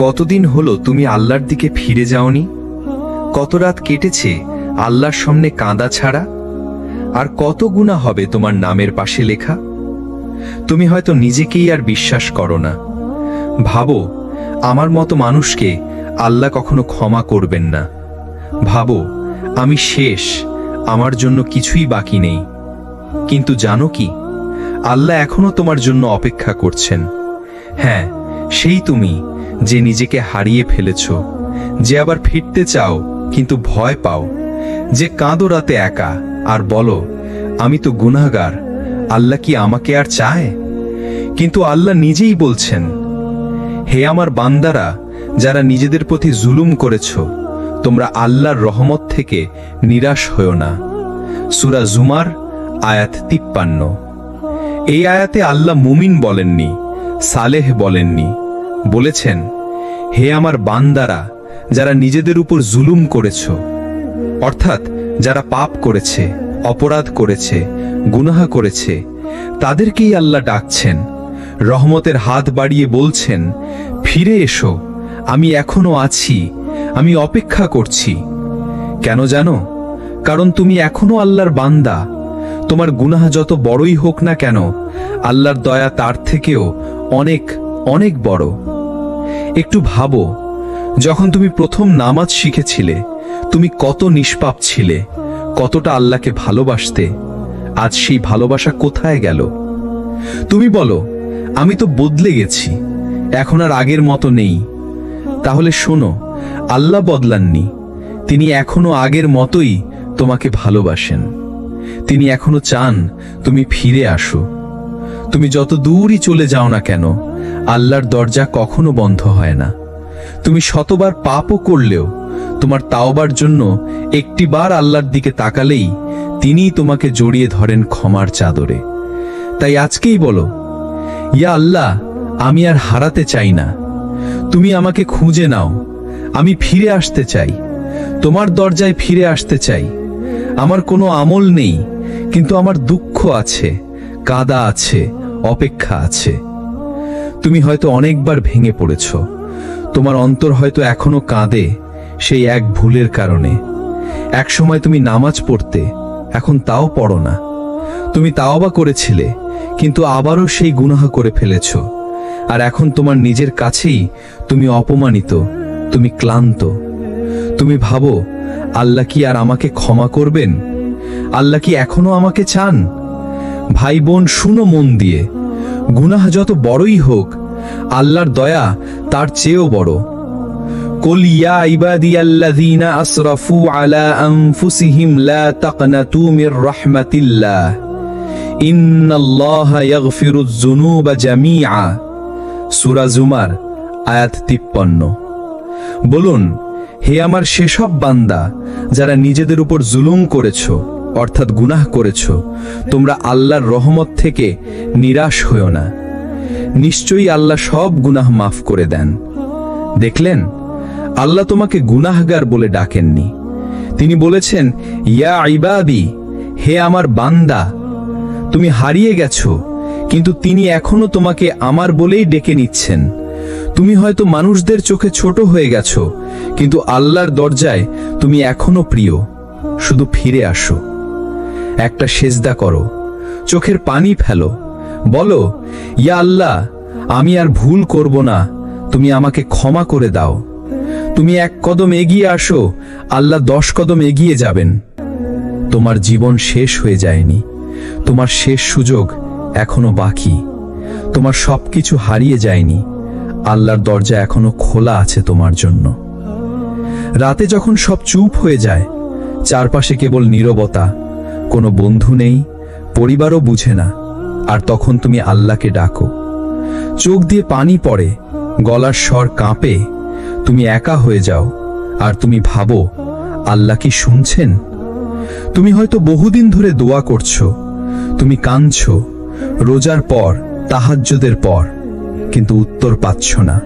কতদিন হলো তুমি আল্লাহর দিকে ফিরে যাওনি? কত রাত কেটেছে আল্লাহর সামনে কাঁদা ছাড়া? আর কত গুনাহ হবে তোমার নামের পাশে লেখা? তুমি হয়তো নিজেকেই আর বিশ্বাস করো না। ভাবো, আমার মতো মানুষকে আল্লাহ কখনো ক্ষমা করবেন না। ভাবো, আমি শেষ, আমার জন্য কিছুই বাকি নেই। কিন্তু জানো কি, আল্লাহ এখনো তোমার জন্য অপেক্ষা করছেন। হ্যাঁ, সেই তুমি যে নিজেকে হারিয়ে ফেলেছ, যে আবার ফিরতে চাও কিন্তু ভয় পাও, যে কাঁদো রাতে একা আর বলো আমি তো গুনাহগার, আল্লাহ কি আমাকে আর চায়? কিন্তু আল্লাহ নিজেই বলছেন, হে আমার বান্দারা, যারা নিজেদের প্রতি জুলুম করেছ, তোমরা আল্লাহর রহমত থেকে নিরাশ হও না। সূরা জুমার আয়াত 53। এই আয়াতে আল্লাহ মুমিন বলেননি, সালেহ বলেননি, বলেছেন হে আমার বান্দারা, যারা নিজেদের উপর জুলুম করেছ, অর্থাৎ যারা পাপ করেছে, অপরাধ করেছে, গুনাহ করেছে, তাদেরকেই আল্লাহ ডাকছেন, রহমতের হাত বাড়িয়ে বলছেন, ফিরে এসো, আমি এখনো আছি, আমি অপেক্ষা করছি। কেন জানো? কারণ তুমি এখনো আল্লাহর বান্দা। তোমার গুনাহ যত বড়ই হোক না কেন, আল্লাহর দয়া তার থেকেও অনেক অনেক বড়। একটু ভাবো, যখন তুমি প্রথম নামাজ শিখেছিলে, তুমি কত নিষ্পাপ ছিলে, কতটা আল্লাহকে ভালোবাসতে। আজ সেই ভালোবাসা কোথায় গেল? তুমি বলো, আমি তো বদলে গেছি, এখন আর আগের মতো নেই। তাহলে শোনো, আল্লাহ বদলাননি। তিনি এখনো আগের মতোই তোমাকে ভালোবাসেন। তিনি এখনো চান তুমি ফিরে আসো। তুমি যত দূরই চলে যাও না কেন, আল্লাহর দরজা কখনো বন্ধ হয় না। তুমি শতবার পাপও করলেও তোমার তাওবার জন্য একটিবার আল্লাহর দিকে তাকালেই তিনিই তোমাকে জড়িয়ে ধরেন ক্ষমার চাদরে। তাই আজকেই বলো, ইয়া আল্লাহ, আমি আর হারাতে চাই না। তুমি আমাকে খুঁজে নাও, আমি ফিরে আসতে চাই, তোমার দরজায় ফিরে আসতে চাই। আমার কোনো আমল নেই, কিন্তু আমার দুঃখ আছে, কাদা আছে, অপেক্ষা আছে। তুমি হয়তো অনেকবার ভেঙে পড়েছ, তোমার অন্তর হয়তো এখনো কাঁদে সেই এক ভুলের কারণে। এক সময় তুমি নামাজ পড়তে, এখন তাও পড়ো না। তুমি তাওবা করেছিলে, কিন্তু আবারও সেই গুনাহ করে ফেলেছ। আর এখন তোমার নিজের কাছেই তুমি অপমানিত, তুমি ক্লান্ত। তুমি ভাবো, আল্লাহ কি আর আমাকে ক্ষমা করবেন? আল্লাহ কি এখনো আমাকে চান? ভাই বোন, শুনো মন দিয়ে, গুনাহ যত বড়ই হোক, আল্লাহর দয়া তার চেয়েও বড়। কুল ইয়া ইবাদিয়াল্লাযীনা আসরাফু আলা আনফুসিহিম লা তাকনাতু মির রাহমাতিল্লাহ ইন্নাল্লাহা ইয়াগফিরুয যুনুবা জামিআ। সূরা জুমার আয়াত 53। বলুন, হে আমার সেসব বান্দা যারা নিজেদের উপর জুলুম করেছ, অর্থাৎ গুনাহ করেছ, তোমরা আল্লাহর রহমত থেকে নিরাশ হও না। নিশ্চয়ই আল্লাহ সব গুনাহ মাফ করে দেন। দেখলেন, আল্লাহ তোমাকে গুনাহগার বলে ডাকেননি। তিনি বলেছেন, ইয়া ইবাদি, হে আমার বান্দা। তুমি হারিয়ে গেছো, কিন্তু তিনি এখনো তোমাকে আমার বলেই ডেকে নিচ্ছেন। তুমি হয়তো মানুষদের চোখে ছোট হয়ে গেছো, কিন্তু আল্লাহর দরজায় তুমি এখনো প্রিয়। শুধু ফিরে আসো, একটা সেজদা করো, চোখের পানি ফেলো, বলো, ইয়া আল্লাহ, আমি আর ভুল করব না, তুমি আমাকে ক্ষমা করে দাও। তুমি এক কদম এগিয়ে আসো, আল্লাহ 10 কদম এগিয়ে যাবেন। তোমার জীবন শেষ হয়ে যায়নি, তোমার শেষ সুযোগ এখনো বাকি। তোমার সবকিছু হারিয়ে যায়নি, আল্লাহর দরজা এখনো খোলা আছে তোমার জন্য। রাতে যখন সব চুপ হয়ে যায়, চারপাশে কেবল নীরবতা, কোনো বন্ধু নেই, পরিবারও বুঝে না, আর তখন তুমি আল্লাহকে ডাকো। চোখ দিয়ে পানি পড়ে, গলার স্বর কাঁপে, তুমি একা হয়ে যাও, আর তুমি ভাবো, আল্লাহ কি শুনছেন? তুমি হয়তো বহুদিন ধরে দোয়া করছো, তুমি কাঁদছো, রোজার পর, তাহাজ্জুদের পর, কিন্তু উত্তর পাচ্ছ না।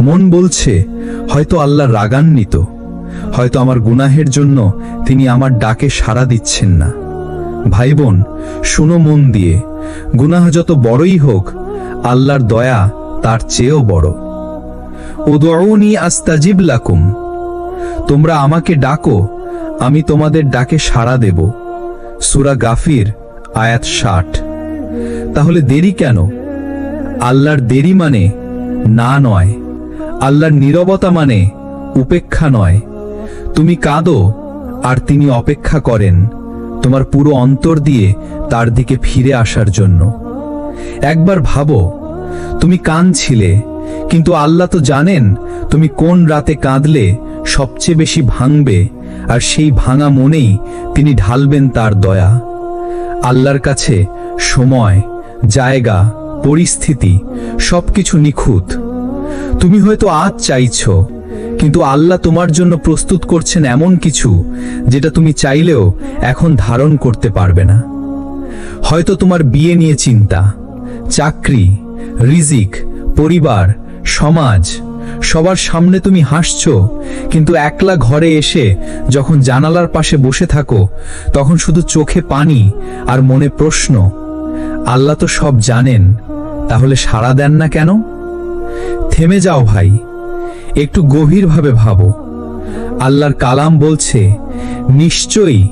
মন বলছে, হয়তো আল্লাহ রাগান্বিত, হয়তো আমার গুনাহের জন্য তিনি আমার ডাকে সাড়া দিচ্ছেন না। ভাই বোন, শুনো মন দিয়ে, গুনাহ যত বড়ই হোক, আল্লাহর দয়া তার চেয়েও বড়। উদউনি আস্তাজিব লাকুম, তোমরা আমাকে ডাকো, আমি তোমাদের ডাকে সাড়া দেব। সূরা গাফির আয়াত 60। তাহলে দেরি কেন? আল্লাহর দেরি মানে না নয়, আল্লাহর নীরবতা মানে উপেক্ষা নয়। তুমি কাঁদো আর তিনি অপেক্ষা করেন তোমার পুরো অন্তর দিয়ে তার দিকে ফিরে আসার জন্য। একবার ভাবো, তুমি কাঁদছিলে, কিন্তু আল্লাহ তো জানেন তুমি কোন রাতে কাঁদলে সবচেয়ে বেশি ভাঙবে, আর সেই ভাঙা মনেই তিনি ঢালবেন তার দয়া। আল্লাহর কাছে সময়, জায়গা, পরিস্থিতি সবকিছু নিখুঁত। তুমি হয়তো আজ চাইছো, কিন্তু আল্লাহ তোমার জন্য প্রস্তুত করছেন এমন কিছু যেটা তুমি চাইলেও এখন ধারণ করতে পারবে না। হয়তো তোমার বিয়ে নিয়ে চিন্তা, চাকরি, রিজিক, পরিবার, সমাজ, সবার সামনে তুমি হাসছো, কিন্তু একলা ঘরে এসে যখন জানালার পাশে বসে থাকো তখন শুধু চোখে পানি আর মনে প্রশ্ন। আল্লাহ তো সব জানেন, তাহলে সাড়া দেন না কেন? থেমে যাও ভাই, একটু গভীরভাবে ভাবো। আল্লাহর কালাম বলছে, নিশ্চয়ই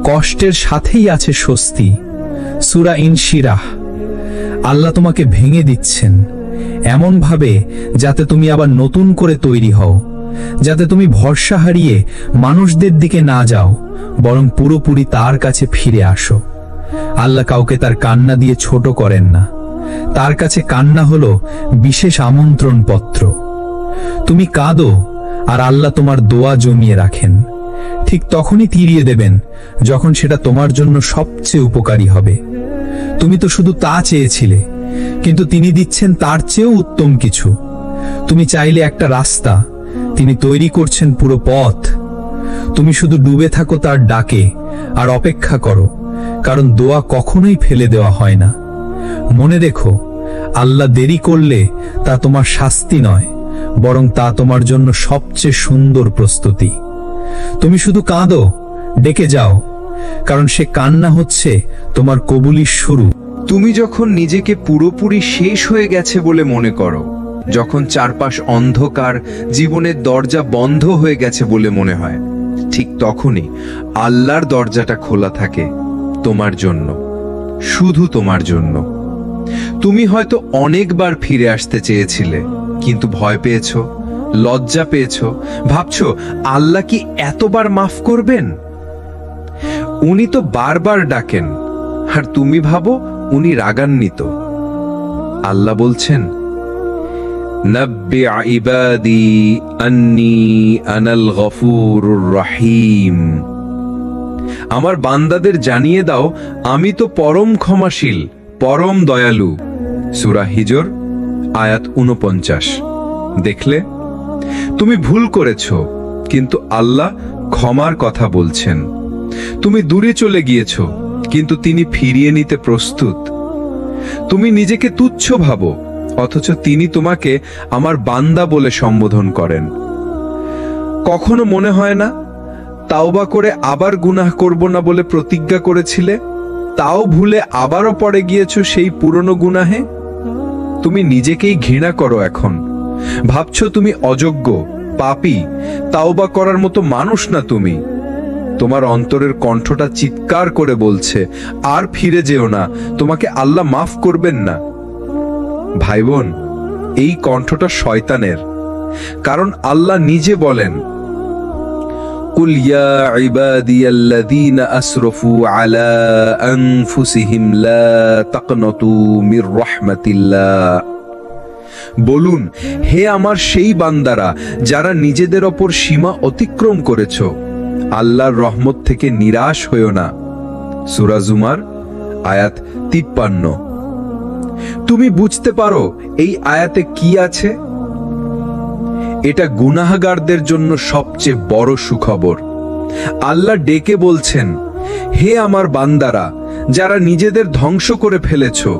কষ্টের সাথেই আছে স্বস্তি। সূরা ইনশিরাহ। আল্লাহ তোমাকে ভেঙে দিচ্ছেন এমন ভাবে যাতে তুমি আবার নতুন করে তৈরি হও, যাতে তুমি ভরসা হারিয়ে মানুষদের দিকে না যাও, বরং পুরোপুরি তার কাছে ফিরে আসো। আল্লাহ কাউকে তার কান্না দিয়ে ছোট করেন না, তার কাছে কান্না হলো বিশেষ আমন্ত্রণ পত্র। তুমি কাঁদো আর আল্লাহ তোমার দোয়া জমিয়ে রাখেন, ঠিক তখনই তিরিয়ে দেবেন যখন সেটা তোমার জন্য সবচেয়ে উপকারী হবে। তুমি তো শুধু তা চেয়েছিলে, কিন্তু তিনি দিচ্ছেন তার চেয়েও উত্তম কিছু। তুমি চাইলে একটা রাস্তা, তিনি তৈরি করছেন পুরো পথ। তুমি শুধু ডুবে থাকো তার ডাকে আর অপেক্ষা করো, কারণ দোয়া কখনোই ফেলে দেওয়া হয় না। মনে রেখো, আল্লাহ দেরি করলে তা তোমার শাস্তি নয়, বরং তা তোমার জন্য সবচেয়ে সুন্দর প্রস্তুতি। তুমি শুধু কাঁদো, ডেকে যাও, কারণ সে কান্না হচ্ছে তোমার কবুলির শুরু। তুমি যখন নিজেকে পুরোপুরি শেষ হয়ে গেছে বলে মনে করো, যখন চারপাশ অন্ধকার, জীবনের দরজা বন্ধ হয়ে গেছে বলে মনে হয়, ঠিক তখনই আল্লাহর দরজাটা খোলা থাকে তোমার জন্য, শুধু তোমার জন্য। তুমি হয়তো অনেকবার ফিরে আসতে চেয়েছিলে, কিন্তু ভয় পেয়েছো, লজ্জা পেয়েছো, ভাবছো আল্লাহ কি এতবার মাফ করবেন? উনি তো বারবার ডাকেন, আর তুমি ভাবো উনি রাগান্বিত। আল্লাহ বলছেন, নাব্বি ইবাদি আন্নী আনাল গফুরুর রহিম। আমার বান্দাদের জানিয়ে দাও আমি তো পরম ক্ষমাশীল, পরম দয়ালু। সূরা হিজর আয়াত 49। দেখলে, তুমি ভুল করেছো, কিন্তু আল্লাহ ক্ষমার কথা বলছেন। তুমি দূরে চলে গিয়েছো, কিন্তু তিনি ফিরিয়ে নিতে প্রস্তুত। তুমি নিজেকে তুচ্ছ ভাবো, অথচ তিনি তোমাকে আমার বান্দা বলে সম্বোধন করেন। কখনো মনে হয় না তাওবা করে আবার গুনাহ করব না বলে প্রতিজ্ঞা করেছিলে, তাও ভুলে আবারও পড়ে গিয়েছো সেই পুরনো গুনাহে? তুমি নিজেকেই ঘৃণা করো এখন, ভাবছো তুমি অযোগ্য, পাপী, তাওবা করার মতো মানুষ না তুমি। তোমার অন্তরের কণ্ঠটা চিৎকার করে বলছে, আর ফিরে যেও না, তোমাকে আল্লাহ মাফ করবেন না। ভাই বোন, এই কণ্ঠটা শয়তানের, কারণ আল্লাহ নিজে বলেন, কুল ইয়া ইবাদিয়াল্লাযীনা আসরাফু আলা আনফুসিহিম লা তাকনাতু মির রাহমাতিল্লাহ। বলুন, হে আমার সেই বান্দারা যারা নিজেদের ওপর সীমা অতিক্রম করেছো, আল্লাহর রহমত থেকে নিরাশ হইও না। সূরা জুমার আয়াত 53। তুমি বুঝতে পারো এই আয়াতে কি আছে? এটা গুনাহগারদের জন্য সবচেয়ে বড় সুখবর। আল্লাহ ডেকে বলছেন, হে আমার বান্দারা যারা নিজেদের ধ্বংস করে ফেলেছো,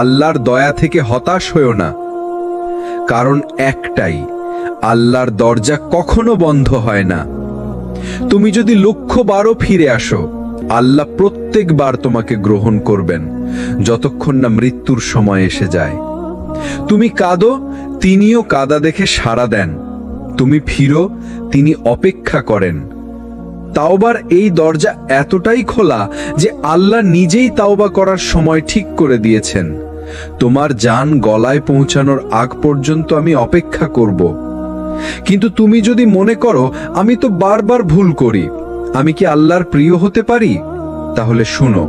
আল্লাহর দয়া থেকে হতাশ হইও না। কারণ একটাই, আল্লাহর দরজা কখনো বন্ধ হয় না। তুমি যদি 100বারও ফিরে আসো, আল্লাহ প্রত্যেকবার তোমাকে গ্রহণ করবেন, যতক্ষণ না মৃত্যুর সময় এসে যায়। তুমি কাঁদো, তিনিও কাদা দেখে সাড়া দেন। তুমি ফিরো, তিনি অপেক্ষা করেন। তাওবার এই দরজা এতটাই খোলা যে আল্লাহ নিজেই তাওবা করার সময় ঠিক করে দিয়েছেন। তোমার জান গলায় পৌঁছানোর আগ পর্যন্ত আমি অপেক্ষা করব। কিন্তু তুমি যদি মনে করো আমি তো বারবার ভুল করি, আমি কি আল্লাহর প্রিয় হতে পারি, তাহলে শুনো,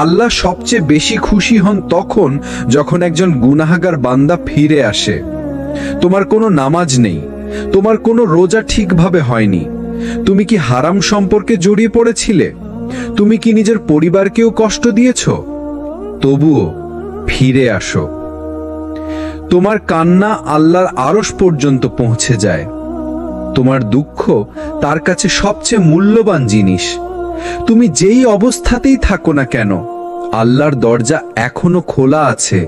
আল্লাহ সবচেয়ে বেশি খুশি হন তখন যখন একজন গুনাহগার বান্দা ফিরে আসে। তোমার কোনো নামাজ নেই, তোমার কোনো রোজা ঠিকভাবে হয়নি, তুমি কি হারাম সম্পর্কে জড়িয়ে পড়েছিলে, তুমি কি নিজের পরিবারকেও কষ্ট দিয়েছ, তবুও ফিরে আসো। তোমার কান্না আল্লাহর আরশ পর্যন্ত পৌঁছে যায়। তোমার দুঃখ তার কাছে সবচেয়ে মূল্যবান জিনিস। তুমি যেই অবস্থাতেই থাকো না কেন, আল্লাহর দরজা এখনো খোলা আছে,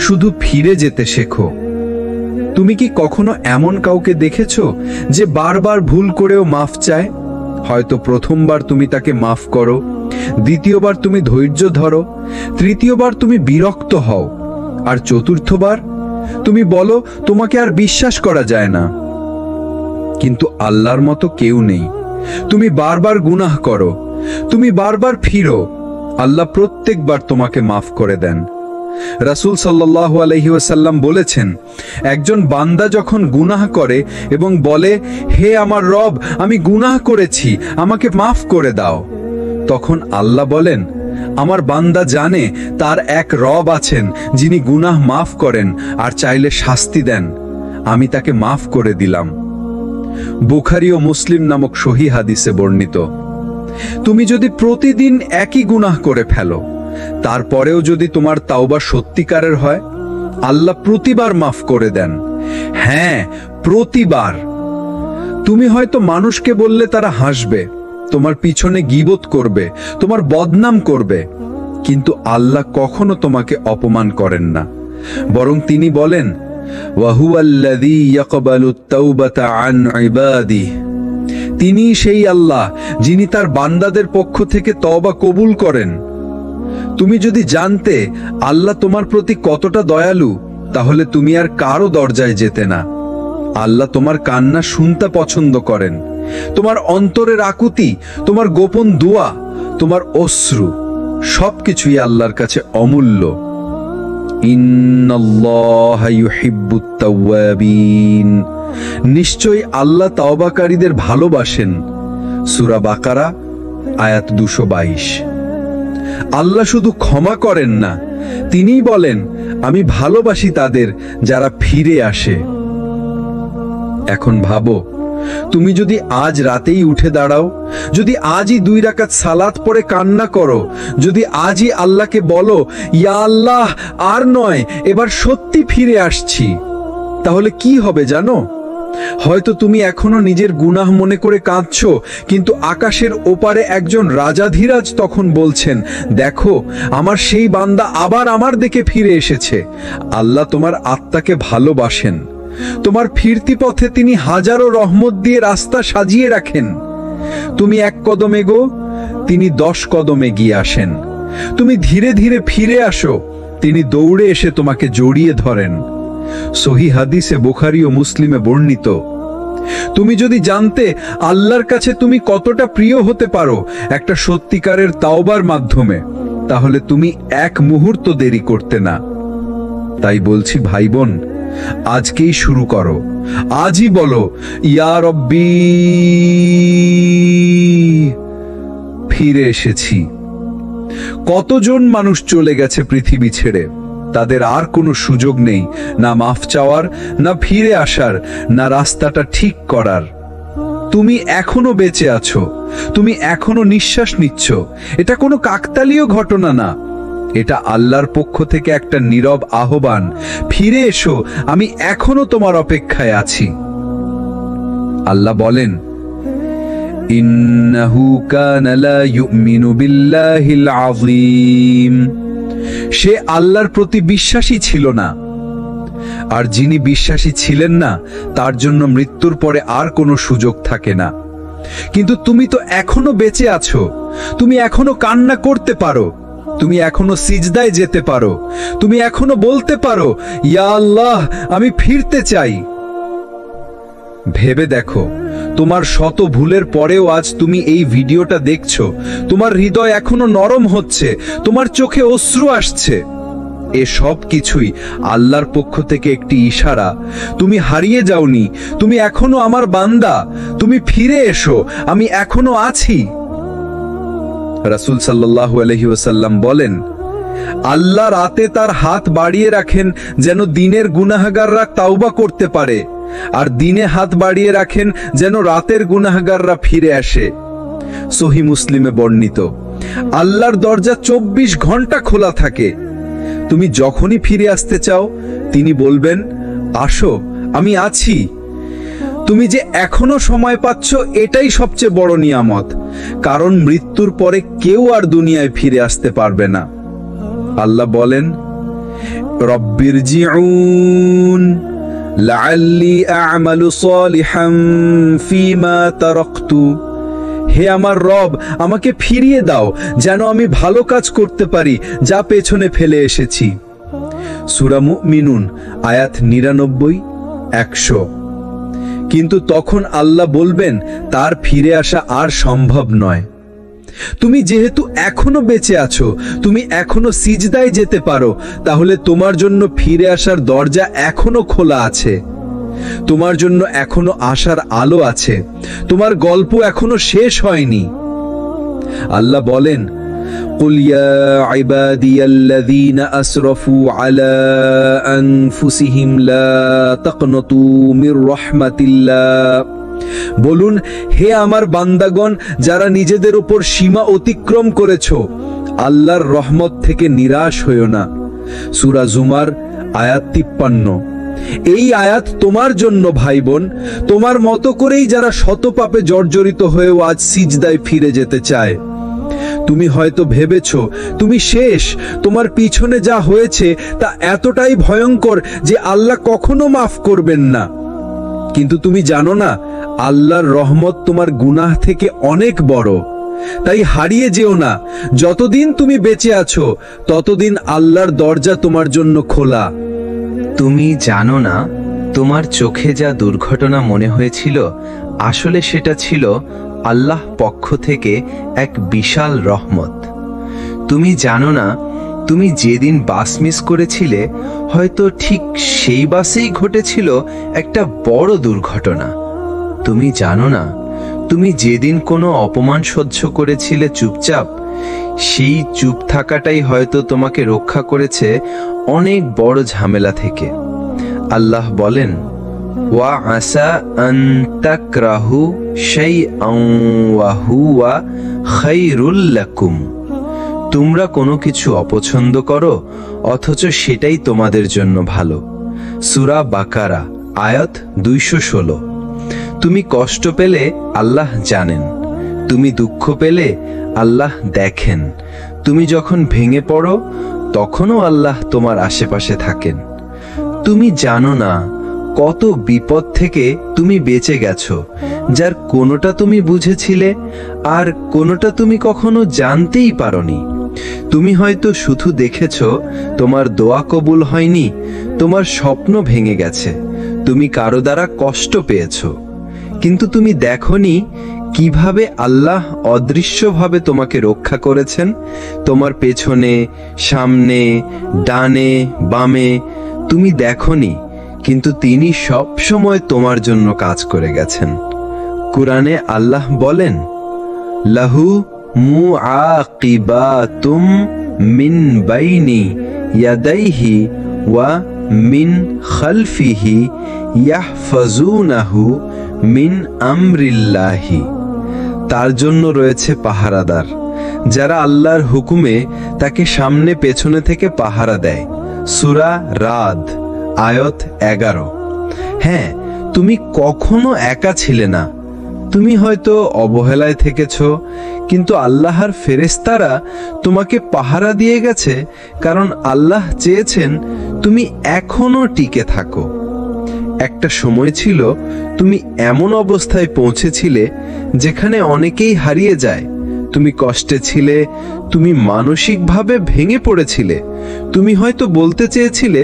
শুধু ফিরে যেতে শেখো। তুমি কি কখনো এমন কাউকে দেখেছো যে বারবার ভুল করেও মাফ চায়? হয়তো প্রথমবার তুমি তাকে মাফ করো, দ্বিতীয়বার তুমি ধৈর্য ধরো, তৃতীয়বার তুমি বিরক্ত হও, আর চতুর্থবার তুমি বলো তোমাকে আর বিশ্বাস করা যায় না। কিন্তু আল্লাহর মতো কেউ নেই। তুমি বারবার গুনাহ করো, তুমি বারবার ফিরো, আল্লাহ প্রত্যেকবার তোমাকে মাফ করে দেন। রাসূল সাল্লাল্লাহু আলাইহি ওয়াসাল্লাম বলেছেন, একজন বান্দা যখন গুনাহ করে এবং বলে, হে আমার রব, আমি গুনাহ করেছি, আমাকে মাফ করে দাও, তখন আল্লাহ বলেন, আমার বান্দা জানে তার এক রব আছেন যিনি গুনাহ মাফ করেন আর চাইলে শাস্তি দেন, আমি তাকে মাফ করে দিলাম। বুখারী ও মুসলিম নামক সহিহ হাদিসে বর্ণিত। তুমি যদি প্রতিদিন একই গুনাহ করে ফেলো, তারপরেও যদি তোমার তাওবা সত্যিকারের হয়, আল্লাহ প্রতিবার মাফ করে দেন। হ্যাঁ, প্রতিবার। তুমি হয়তো মানুষকে বললে তারা হাসবে, তোমার পিছনে গীবত করবে, তোমার বদনাম করবে, কিন্তু আল্লাহ কখনো তোমাকে অপমান করেন না, বরং তিনি বলেন, ওয়াহুয়াল্লাযী ইয়াকবালুত তাওবাতা আন ইবাদিহি, তিনি সেই আল্লাহ যিনি তার বান্দাদের পক্ষ থেকে তওবা কবুল করেন। তুমি যদি জানতে আল্লাহ তোমার প্রতি কতটা দয়ালু, তাহলে তুমি আর কারো দরজায় যেতে না। আল্লাহ তোমার কান্না শুনতে পছন্দ করেন। তোমার অন্তরের আকুতি, তোমার গোপন দোয়া, তোমার অশ্রু, সবকিছুই আল্লাহর কাছে অমূল্য। ইন্নাল্লাহা ইউহিব্বুত তাওয়াবিন, নিশ্চয়ই আল্লাহ তাওবাকারীদের ভালোবাসেন। সূরা বাকারা আয়াত 222। আল্লাহ শুধু ক্ষমা করেন না, তিনিই বলেন, আমি ভালোবাসি তাদের যারা ফিরে আসে। এখন ভাবো, তুমি যদি আজ রাতেই উঠে দাঁড়াও, যদি আজই 2 রাকাত সালাত পড়ে কান্না করো, যদি আজই আল্লাহকে বলো, ইয়া আল্লাহ, আর নয়, এবার সত্যি ফিরে আসছি, তাহলে কি হবে জানো? হয়তো তুমি এখনো নিজের গুনাহ মনে করে কাঁদছো, কিন্তু আকাশের ওপারে একজন রাজাধিরাজ তখন বলছেন, দেখো, আমার সেই বান্দা আবার আমার দিকে ফিরে এসেছে। আল্লাহ তোমার আত্মাকে ভালোবাসেন। তোমার ফিরতি পথে তিনি হাজারো রহমত দিয়ে রাস্তা সাজিয়ে রাখেন। তুমি 1 কদম এগো, তিনি 10 কদম এগিয়ে আসেন। তুমি ধীরে ধীরে ফিরে আসো, তিনি দৌড়ে এসে তোমাকে জড়িয়ে ধরেন। সহিহ হাদিসে বুখারী ও মুসলিমে বর্ণিত। তুমি যদি জানতে আল্লাহর কাছে তুমি কতটা প্রিয় হতে পারো একটা সত্যিকারের তাওবার মাধ্যমে, তাহলে তুমি 1 মুহূর্ত দেরি করতে না। তাই বলছি ভাই বোন, আজকেই শুরু করো, আজই বলো, ইয়া রব্বি, ফিরে এসেছি। কতজন মানুষ চলে গেছে পৃথিবী ছেড়ে, তাদের আর কোনো সুযোগ নেই, না মাফ চাওয়ার, না ফিরে আসার, না রাস্তাটা ঠিক করার। তুমি এখনো বেঁচে আছো, তুমি এখনো নিঃশ্বাস নিচ্ছ, এটা কোনো কাকতালীয় ঘটনা না, এটা আল্লাহর পক্ষ থেকে একটা নীরব আহ্বান, ফিরে এসো, আমি এখনো তোমার অপেক্ষায় আছি। আল্লাহ বলেন, ইন্নাহু কানা লা ইউমিনু বিল্লাহিল আযীম, সে আল্লাহর প্রতি বিশ্বাসী ছিল না। আর যিনি বিশ্বাসী ছিলেন না, তার জন্য মৃত্যুর পরে আর কোনো সুযোগ থাকে না। কিন্তু তুমি তো এখনো বেঁচে আছো, তুমি এখনো কান্না করতে পারো, তুমি এখনো সিজদায় যেতে পারো, তুমি এখনো বলতে পারো, ইয়া আল্লাহ, আমি ফিরতে চাই। ভেবে দেখো, তোমার শত ভুলের পরেও আজ তুমি এই ভিডিওটা দেখছো, তোমার হৃদয় এখনো নরম হচ্ছে, তোমার চোখে অশ্রু আসছে। এ সব কিছুই আল্লাহর পক্ষ থেকে একটি ইশারা। তুমি হারিয়ে যাওনি, তুমি এখনো আমার বান্দা, তুমি ফিরে এসো, আমি এখনো আছি। রাসূল সাল্লাল্লাহু আলাইহি ওয়াসাল্লাম বলেন, আল্লাহ রাতে তার হাত বাড়িয়ে রাখেন যেন দিনের গুনাহগাররা তাওবা করতে পারে, আর দিনে হাত বাড়িয়ে রাখেন যেন রাতের গুনাহগাররা ফিরে আসে। সহিহ মুসলিমে বর্ণিত। আল্লাহর দরজা 24 ঘন্টা খোলা থাকে। তুমি যখনই ফিরে আসতে চাও, তিনি বলবেন, আসো, আমি আছি। তুমি যে এখনো সময় পাচ্ছ, এটাই সবচেয়ে বড় নিয়ামত, কারণ মৃত্যুর পরে কেউ আর দুনিয়ায় ফিরে আসতে পারবে না। আল্লাহ বলেন, রব্বিরজিউন লাআল্লি আ'মালু সালিহান ফীমা তারাকতু। হে আমার রব, আমাকে ফিরিয়ে দাও যেন আমি ভালো কাজ করতে পারি যা পেছনে ফেলে এসেছি। সূরা মুমিনুন আয়াত 99, 100। কিন্তু তখন আল্লাহ বলবেন, তার ফিরে আসা আর সম্ভব নয়। তুমি যেহেতু এখনো বেঁচে আছো, তুমি এখনো সিজদায় যেতে পারো, তাহলে তোমার জন্য ফিরে আসার দরজা এখনো খোলা আছে। তোমার জন্য এখনো আশার আলো আছে, তোমার গল্প এখনো শেষ হয়নি। আল্লাহ বলেন, কুল ইয়া ইবাদিয়াল্লাযীনা আসরাফু আলা আনফুসিহিম লা তাকনাতু মির রাহমাতিল্লাহ। বলুন, হে আমার বান্দাগণ, যারা নিজেদের উপর সীমা অতিক্রম করেছো, আল্লাহর রহমত থেকে নিরাশ হইও না। সূরা জুমার আয়াত 53। এই আয়াত তোমার জন্য ভাই বোন, তোমার মতো করেই যারা শত পাপে জর্জরিত হয়েও আজ সিজদায় ফিরে যেতে চায়। তুমি হয়তো ভেবেছো তুমি শেষ, তোমার পিছনে যা হয়েছে তা এতটাই ভয়ঙ্কর যে আল্লাহ কখনো মাফ করবেন না। কিন্তু তুমি জানো না, আল্লাহর রহমত তোমার গুনাহ থেকে অনেক বড়। তাই হারিয়ে যেও না। যতদিন তুমি বেঁচে আছো, ততদিন আল্লাহর দরজা তোমার জন্য খোলা। তুমি জানো না, তোমার চোখে যা দুর্ঘটনা মনে হয়েছিল, আসলে সেটা ছিল আল্লাহ পক্ষ থেকে এক বিশাল রহমত। তুমি জানো না, তুমি যেদিন বাস মিস করেছিলে, হয়তো ঠিক সেই বাসেই ঘটেছিল একটা বড় দুর্ঘটনা। তুমি জানো না, তুমি যেদিন কোনো অপমান সহ্য করেছিলে চুপচাপ, সেই চুপ থাকাটাই হয়তো তোমাকে রক্ষা করেছে অনেক বড় ঝামেলা থেকে। আল্লাহ বলেন, ওয়া আসা আন তাকরাহু শাইআন ওয়া হুয়া খায়রুল লাকুম। তোমরা কোনো কিছু অপছন্দ করো, অথচ সেটাই তোমাদের জন্য ভালো। সূরা বাকারা আয়াত 216। তুমি কষ্ট পেলে আল্লাহ জানেন, তুমি দুঃখ পেলে আল্লাহ দেখেন, তুমি যখন ভেঙে পড়ো তখনও আল্লাহ তোমার আশেপাশে থাকেন। তুমি জানো না কত বিপদ থেকে তুমি বেঁচে গেছো, যার কোনোটা তুমি বুঝেছিলে আর কোনোটা তুমি কখনো জানতেই পারোনি। তুমি হয়তো শুধু দেখেছো তোমার দোয়া কবুল হয়নি, তোমার স্বপ্ন ভেঙে গেছে, তুমি কারো দ্বারা কষ্ট পেয়েছো, কিন্তু তুমি দেখোনি কিভাবে আল্লাহ অদৃশ্যভাবে তোমাকে রক্ষা করেছেন। তোমার পেছনে, সামনে, ডানে, বামে তুমি দেখোনি, কিন্তু তিনি সব সময় তোমার জন্য কাজ করে গেছেন। কুরআনে আল্লাহ বলেন, লাহু মুআকিবাতুম মিন বাইনি ইয়াদাইহি ওয়া মিন খালফিহি ইয়াহফাজুনাহু মিন আমরিল্লাহি। তার জন্য রয়েছে পাহারাদার, যারা আল্লাহর হুকুমে তাকে সামনে পেছনে থেকে পাহারা দেয়। সূরা রাদ আয়াত 11। হ্যাঁ, তুমি কখনো একা ছিলে না। তুমি হয়তো অবহেলায় থেকেছ, কিন্তু আল্লাহর ফেরেশতারা তোমাকে পাহারা দিয়ে গেছে, কারণ আল্লাহ চেয়েছেন তুমি এখনো টিকে থাকো। একটা সময় ছিল তুমি এমন অবস্থায় পৌঁছেছিলে যেখানে অনেকেই হারিয়ে যায়, তুমি কষ্টে ছিলে, তুমি মানসিকভাবে ভেঙে পড়েছিলে, তুমি হয়তো বলতে চেয়েছিলে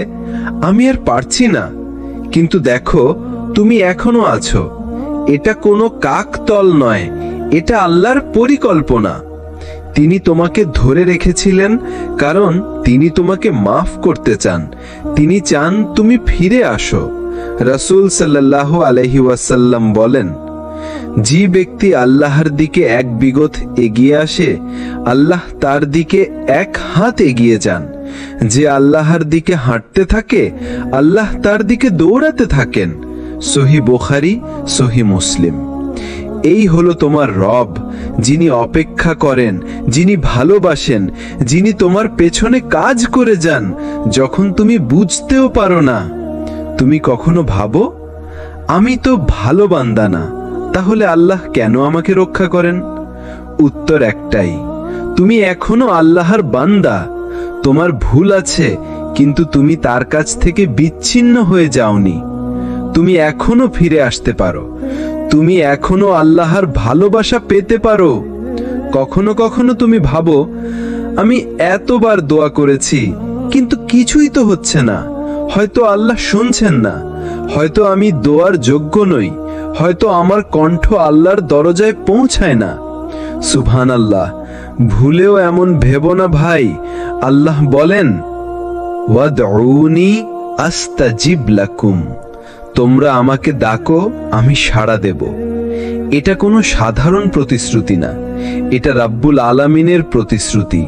আমি আর পারছি না, কিন্তু দেখো তুমি এখনো আছো। এটা কোনো কাকতল নয়, এটা আল্লাহর পরিকল্পনা। তিনি তোমাকে ধরে রেখেছিলেন কারণ তিনি তোমাকে মাফ করতে চান। তিনি চান তুমি ফিরে আসো। রাসূল সাল্লাল্লাহু আলাইহি ওয়াসাল্লাম বলেন, যে ব্যক্তি আল্লাহর দিকে এক বিগত এগিয়ে আসে, আল্লাহ তার দিকে এক হাত এগিয়ে যান। যে আল্লাহর দিকে হাঁটতে থাকে, আল্লাহ তার দিকে দৌড়াতে থাকেন। সহিহ বুখারী, সহিহ মুসলিম। এই হলো তোমার রব, যিনি অপেক্ষা করেন, যিনি ভালোবাসেন, যিনি তোমার পেছনে কাজ করে যান যখন তুমি বুঝতেও পারো না। তুমি কখনো ভাবো আমি তো ভালো বান্দা না, তাহলে আল্লাহ কেন আমাকে রক্ষা করেন? উত্তর একটাই, তুমি এখনো আল্লাহর বান্দা। তোমার ভুল আছে, কিন্তু তুমি তার কাছ থেকে বিচ্ছিন্ন হয়ে যাওনি। তুমি এখনো ফিরে আসতে পারো, তুমি এখনো আল্লাহর ভালোবাসা পেতে পারো। কখনো কখনো তুমি ভাবো আমি এতবার দোয়া করেছি কিন্তু কিছুই তো হচ্ছে না, হয়তো আল্লাহ শুনছেন না, হয়তো আমি দোয়ার যোগ্য নই, হয়তো আমার কণ্ঠ আল্লাহর দরজায় পৌঁছায় না। সুবহানাল্লাহ, ভুলেও এমন ভেবো না ভাই। আল্লাহ বলেন, ওয়াদউনি আস্তাজিব লাকুম, তোমরা আমাকে ডাকো, আমি সাড়া দেব। এটা কোনো সাধারণ প্রতিশ্রুতি না, এটা রাব্বুল আলামিনের প্রতিশ্রুতি।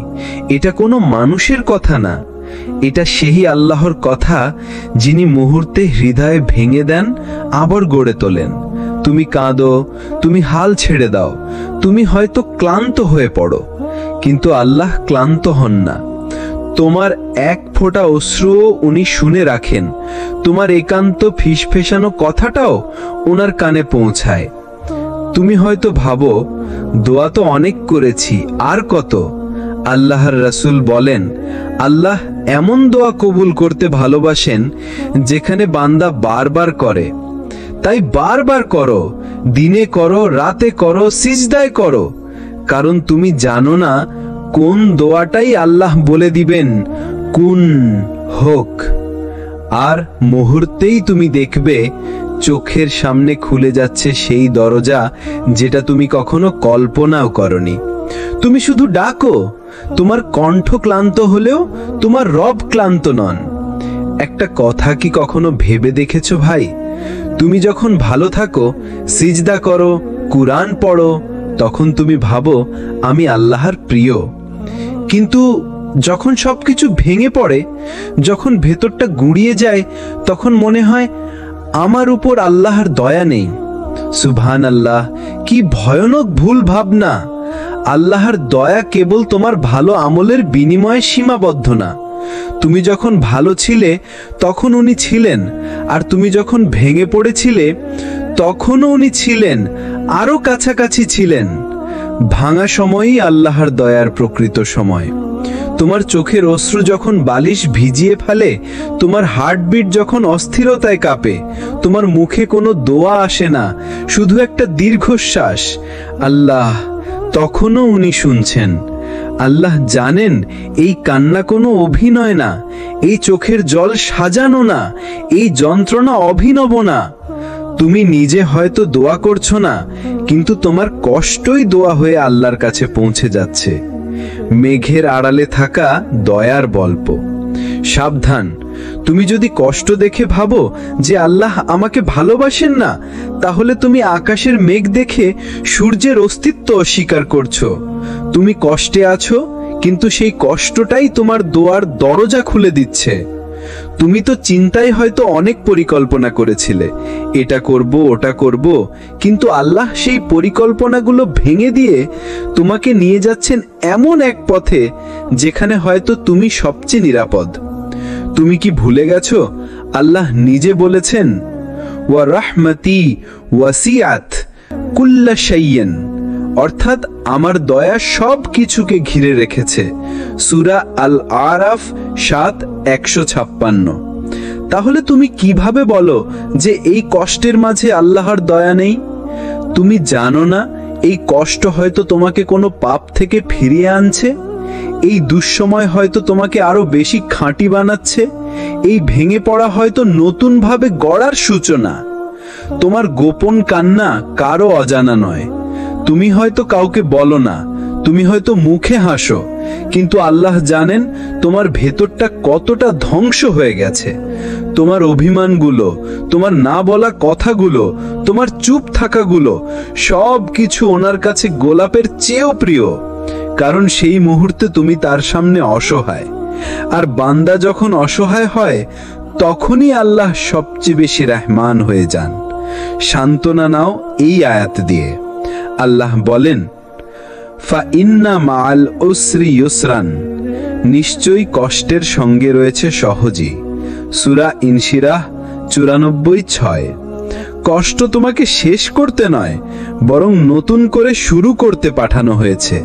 এটা কোনো মানুষের কথা না, এটা সেই আল্লাহর কথা যিনি মুহূর্তে হৃদয়ে ভেঙে দেন, আবার গড়ে তোলেন। তুমি কাঁদো, তুমি হাল ছেড়ে দাও, তুমি হয়তো ক্লান্ত হয়ে পড়ো, কিন্তু আল্লাহ ক্লান্ত হন না। তোমার এক ফোঁটা অশ্রুও উনি শুনে রাখেন। তোমার একান্ত ফিসফেসানো কথাটাও ওনার কানে পৌঁছায়। তুমি হয়তো ভাবো দোয়া তো অনেক করেছি, আর কত? আল্লাহর রাসূল বলেন, আল্লাহ এমন দোয়া কবুল করতে ভালোবাসেন যেখানে বান্দা বারবার করে। তাই বারবার করো, দিনে করো, রাতে করো, সিজদায় করো, কারণ তুমি জানো না কোন দোয়াটাই আল্লাহ বলে দিবেন কুন হোক, আর মুহূর্তেই তুমি দেখবে চোখের সামনে খুলে যাচ্ছে সেই দরজা যেটা তুমি কখনো কল্পনাও করনি। তুমি শুধু ডাকো, তোমার কণ্ঠ ক্লান্ত হলেও তোমার রব ক্লান্ত নন। একটা কথা কি কখনো ভেবে দেখেছো ভাই, তুমি যখন ভালো থাকো, সিজদা করো, কুরআন পড়ো, তখন তুমি ভাবো আমি আল্লাহর প্রিয়। কিন্তু যখন সবকিছু ভেঙে পড়ে, যখন ভেতরটা গুঁড়িয়ে যায়, তখন মনে হয় আমার উপর আল্লাহর দয়া নেই। সুবহানাল্লাহ, কি ভয়ানক ভুল ভাবনা। আল্লাহর দয়া কেবল তোমার ভালো আমলের বিনিময়ে সীমাবদ্ধ না। তুমি যখন ভালো ছিলে তখন উনি ছিলেন, আর তুমি যখন ভেঙে পড়েছিলে তখনও উনি ছিলেন, আরো কাছাকাছি ছিলেন। ভাঙা সময়ই আল্লাহর দয়ার প্রকৃত সময়। তোমার চোখের অশ্রু যখন বালিশ ভিজিয়ে ফেলে, তোমার হার্টবিট যখন অস্থিরতায় কাঁপে, তোমার মুখে কোনো দোয়া আসে না, শুধু একটা দীর্ঘশ্বাস, আল্লাহ, তখনও উনি শুনছেন। আল্লাহ জানেন এই কান্না কোনো অভিনয় না, এই চোখের জল সাজানো না, এই যন্ত্রণা অভিনব না। তুমি নিজে হয়তো দোয়া করছো না, কিন্তু তোমার কষ্টই দোয়া হয়ে আল্লাহর কাছে পৌঁছে যাচ্ছে। মেঘের আড়ালে থাকা দয়ার গল্প। সাবধান, তুমি যদি কষ্ট দেখে ভাবো যে আল্লাহ আমাকে ভালোবাসেন না, তাহলে তুমি আকাশের মেঘ দেখে সূর্যের অস্তিত্ব অস্বীকার করছো। তুমি কষ্টে আছো, কিন্তু সেই কষ্টটাই তোমার দোয়ার দরজা খুলে দিচ্ছে। তুমি তো চিন্তায় হয়তো অনেক পরিকল্পনা করেছিলে, এটা করব, ওটা করব, কিন্তু আল্লাহ সেই পরিকল্পনাগুলো ভেঙে দিয়ে তোমাকে নিয়ে যাচ্ছেন এমন এক পথে যেখানে হয়তো তুমি সবচেয়ে নিরাপদ। তুমি কি ভুলে গেছো আল্লাহ নিজে বলেছেন, ওয়া রাহমাতি ওয়াসিআত কুল্লা শাইইন, অর্থাৎ আমার দয়া সব কিছুকে ঘিরে রেখেছে। সূরা আল আরাফ 7:156। তাহলে তুমি কিভাবে বলো যে এই কষ্টের মাঝে আল্লাহর দয়া নেই? তুমি জানো না এই কষ্ট হয়তো তোমাকে কোনো পাপ থেকে ফিরিয়ে আনছে, এই দুঃসময় হয়তো তোমাকে আরো বেশি খাঁটি বানাচ্ছে, এই ভেঙে পড়া হয়তো নতুনভাবে গড়ার সূচনা। তোমার গোপন কান্না কারো অজানা নয়। তুমি হয়তো কাউকে বলো না, তুমি হয়তো মুখে হাসো, কিন্তু আল্লাহ জানেন তোমার ভেতরটা কতটা ধ্বংস হয়ে গেছে। তোমার অভিমানগুলো, তোমার না বলা কথাগুলো, তোমার চুপ থাকাগুলো সব কিছু ওনার কাছে গোলাপের চেয়েও প্রিয়, কারণ সেই মুহূর্তে তুমি তার সামনে অসহায়। আর বান্দা যখন অসহায় হয় তখনই আল্লাহ সবচেয়ে বেশি রহমান হয়ে যান। সান্ত্বনা নাও এই আয়াত দিয়ে। আল্লাহ বলেন, ফা ইন্না মাআল উসরি ইউসরান, নিশ্চয়ই কষ্টের সঙ্গে রয়েছে সহজই। সূরা ইনশিরাহ 94:6। কষ্ট তোমাকে শেষ করতে নয়, বরং নতুন করে শুরু করতে পাঠানো হয়েছে।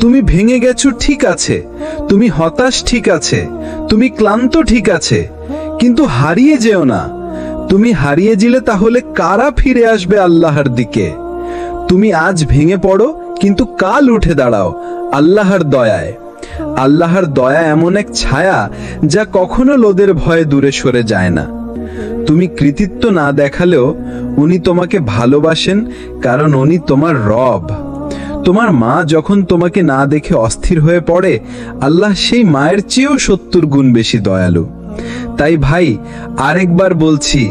তুমি ভেঙে গেছো ঠিক আছে, তুমি হতাশ ঠিক আছে, তুমি ক্লান্ত ঠিক আছে, কিন্তু হারিয়ে যেও না। তুমি হারিয়ে গেলে তাহলে কারা ফিরে আসবে আল্লাহর দিকে? তুমি আজ ভেঙে পড়ো, কিন্তু কাল উঠে দাঁড়াও আল্লাহর দয়ায়। আল্লাহর দয়া এমন এক ছায়া যা কখনো লোদের ভয়ে দূরে সরে যায় না। তুমি কৃতিত্ব না দেখালেও উনি তোমাকে ভালোবাসেন, কারণ উনি তোমার রব। তোমার মা যখন তোমাকে না দেখে অস্থির হয়ে পড়ে, আল্লাহ সেই মায়ের চেয়েও 70 গুণ বেশি দয়ালু। তাই ভাই, আরেকবার বলছি,